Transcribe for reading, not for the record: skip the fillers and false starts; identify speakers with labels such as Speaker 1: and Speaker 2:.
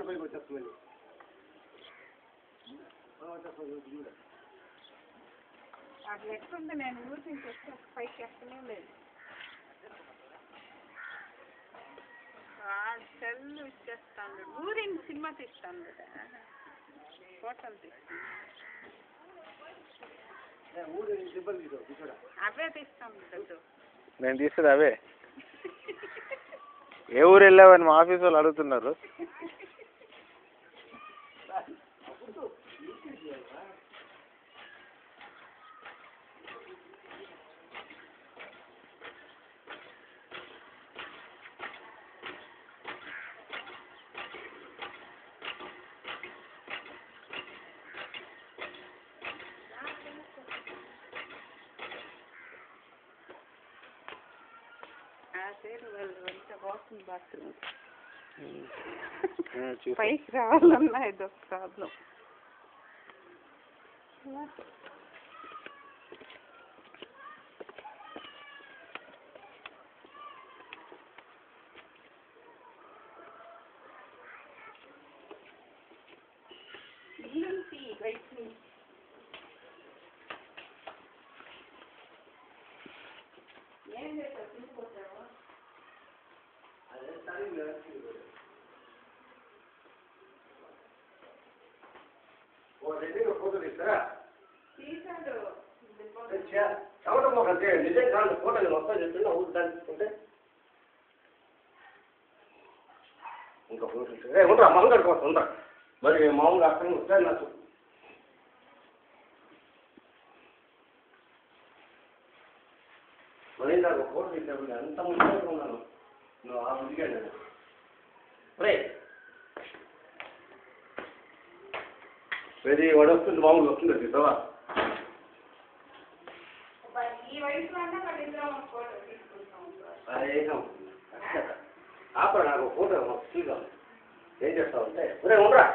Speaker 1: పైకి వచ్చేస్తుంది
Speaker 2: అట్లా ఎట్లుంది నేను ఊరి నుంచి వస్తే పైకి ఎక్కనే లేదు సెల్ ఇచ్చేస్తాను ఊరిని సినిమా తీస్తాను కదా ఫోటోలు తీస్తాను అవే తీస్తాను కదా
Speaker 3: నేను తీస్తుంది అవే ఏ ఊరు వెళ్ళావని మా ఆఫీస్ వాళ్ళు అడుగుతున్నారు
Speaker 2: వాకింగ్ బాత్రూమ్ పైకి రావాలన్నా ఇదొక ప్రాబ్లం ఏం చేస్తావు తీసుకొచ్చావా
Speaker 1: ఫోటో తీస్తారా
Speaker 2: తీసాడు
Speaker 1: చదవడం ఒక నిజం కాదు ఫోటో నేను వస్తా చెప్తున్నా ఊరు దాన్ని తీసుకుంటే ఇంకా ఫోటో ఉండరా మంగళ కోసం ఉండరా మరి మామూలుగా అక్కడ వస్తాను నాకు మరి నాకు ఫోటో తీసాను అంత ముందు ఉన్నాను నువ్వు ఆ ముందుగా నేను రే వెరీ వాడు వస్తుంది మామూలు వస్తుంది తీసావా
Speaker 2: ఈ వయసులో అన్నా వాళ్ళిద్దరం ఫోటో తీసుకుంటాం
Speaker 1: అదేం ఆపరా నాకు ఫోటో తీద్దాం ఏం చేస్తావు అంటే ఉండరా